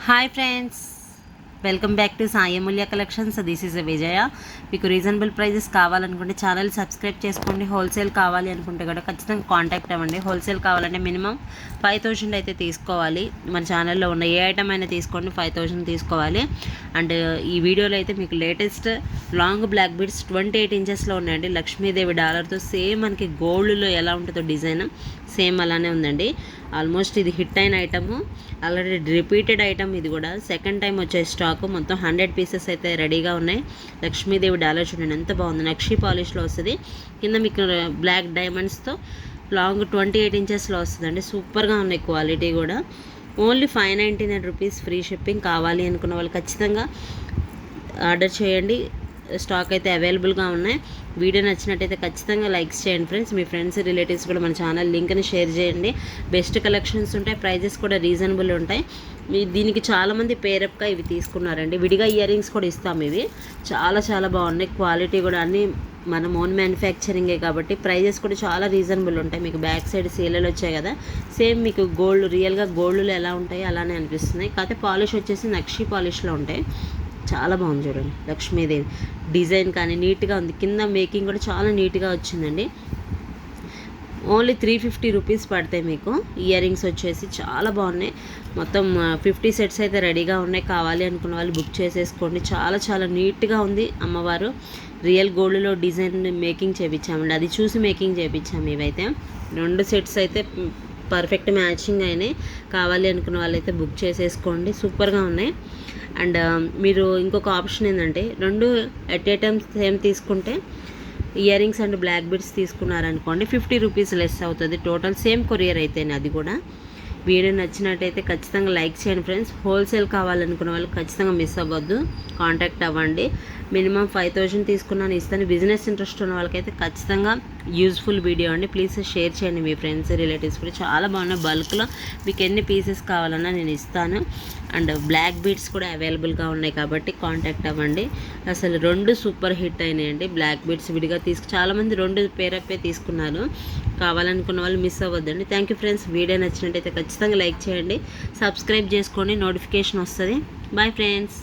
Hi friends, welcome back to Sai Amulya collections. This is Vijaya. మీకు reasonable prices కావాలనుకుంటే channel subscribe చేసుకోండి. Wholesale కావాలి అనుకుంటే కూడా ఖచ్చితంగా కాంటాక్ట్ అవ్వండి. హోల్సేల్ కావాలంటే మినిమం 5,000 అయితే తీసుకోవాలి. మన ఛానల్లో ఉన్న ఏ ఐటమ్ అయినా తీసుకోండి, 5,000 తీసుకోవాలి. అండ్ ఈ వీడియోలో అయితే మీకు లేటెస్ట్ లాంగ్ బ్లాక్ బీడ్స్ 28 ఇంచెస్లో ఉన్నాయండి. లక్ష్మీదేవి డాలర్తో సేమ్ మనకి గోల్డ్లో ఎలా ఉంటుందో డిజైన్ సేమ్ అలానే ఉందండి. ఆల్మోస్ట్ ఇది హిట్ అయిన ఐటము, ఆల్రెడీ రిపీటెడ్ ఐటమ్. ఇది కూడా సెకండ్ టైం వచ్చే స్టాక్. మొత్తం 100 పీసెస్ అయితే రెడీగా ఉన్నాయి. లక్ష్మీదేవి డాలర్ చూడండి ఎంత బాగుంది, నక్షి పాలిష్లో వస్తుంది. కింద మీకు బ్లాక్ డైమండ్స్తో లాంగ్ 28 ఇంచెస్లో వస్తుందండి. సూపర్గా ఉన్నాయి, క్వాలిటీ కూడా. Only 599 rupees, free shipping. కావాలి అనుకున్న వాళ్ళు ఖచ్చితంగా ఆర్డర్ చేయండి. స్టాక్ అయితే అవైలబుల్గా ఉన్నాయి. వీడియో నచ్చినట్టయితే ఖచ్చితంగా లైక్స్ చేయండి ఫ్రెండ్స్. మీ ఫ్రెండ్స్ రిలేటివ్స్ కూడా మన ఛానల్ లింక్ని షేర్ చేయండి. బెస్ట్ కలెక్షన్స్ ఉంటాయి, ప్రైజెస్ కూడా రీజనబుల్ ఉంటాయి. దీనికి చాలామంది పేరప్గా ఇవి తీసుకున్నారండి. విడిగా ఇయర్ రింగ్స్ కూడా ఇస్తాం. ఇవి చాలా చాలా బాగున్నాయి, క్వాలిటీ కూడా అన్నీ మనం ఓన్ మ్యానుఫ్యాక్చరింగే కాబట్టి ప్రైజెస్ కూడా చాలా రీజనబుల్ ఉంటాయి. మీకు బ్యాక్ సైడ్ సీలలు వచ్చాయి కదా, సేమ్ మీకు గోల్డ్ రియల్గా గోల్డ్లో ఎలా ఉంటాయి అలానే అనిపిస్తున్నాయి. కాకపోతే పాలిష్ వచ్చేసి నక్షి పాలిష్లో ఉంటాయి. చాలా బాగుంది చూడండి, లక్ష్మీదేవి డిజైన్ కానీ నీట్గా ఉంది. కింద మేకింగ్ కూడా చాలా నీట్గా వచ్చిందండి. ఓన్లీ 350 రూపీస్ పడతాయి మీకు. ఇయర్ రింగ్స్ వచ్చేసి చాలా బాగున్నాయి. మొత్తం 50 సెట్స్ అయితే రెడీగా ఉన్నాయి. కావాలి అనుకున్న వాళ్ళు బుక్ చేసేసుకోండి. చాలా చాలా నీట్గా ఉంది. అమ్మవారు రియల్ గోల్డ్లో డిజైన్ మేకింగ్ చేయించామండి, అది చూసి మేకింగ్ చేయించాము. ఇవైతే 2 సెట్స్ అయితే పర్ఫెక్ట్ మ్యాచింగ్ అయినాయి. కావాలి అనుకున్న వాళ్ళైతే బుక్ చేసేసుకోండి. సూపర్గా ఉన్నాయి. అండ్ మీరు ఇంకొక ఆప్షన్ ఏంటంటే 2 ఎట్ ఏ టైమ్ సేమ్ తీసుకుంటే earrings and black beads తీసుకున్నారనుకోండి 50 రూపీస్ లెస్ అవుతుంది టోటల్, సేమ్ కొరియర్ అయితేనే. అది కూడా వీడియో నచ్చినట్టయితే ఖచ్చితంగా లైక్ చేయండి ఫ్రెండ్స్. హోల్సేల్ కావాలనుకున్న వాళ్ళు ఖచ్చితంగా మిస్ అవ్వద్దు, కాంటాక్ట్ అవ్వండి. మినిమం 5,000 తీసుకున్నాను ఇస్తాను. బిజినెస్ ఇంట్రెస్ట్ ఉన్న వాళ్ళకైతే ఖచ్చితంగా యూజ్ఫుల్ వీడియో అండి. ప్లీజ్ షేర్ చేయండి మీ ఫ్రెండ్స్ రిలేటివ్స్ కూడా. చాలా బాగున్నాయి, బల్క్లో మీకు ఎన్ని పీసెస్ కావాలన్నా నేను ఇస్తాను. అండ్ బ్లాక్ బీడ్స్ కూడా అవైలబుల్గా ఉన్నాయి కాబట్టి కాంటాక్ట్ అవ్వండి. అసలు 2 సూపర్ హిట్ అయినాయండి. బ్లాక్ బీడ్స్ విడిగా చాలామంది 2 పేరప్పే తీసుకున్నారు. కావాలనుకున్న వాళ్ళు మిస్ అవ్వద్దండి. Thank you friends. వీడియో నచ్చినట్టయితే ఖచ్చితంగా లైక్ చేయండి, సబ్స్క్రైబ్ చేసుకోండి, నోటిఫికేషన్ వస్తుంది. Bye friends.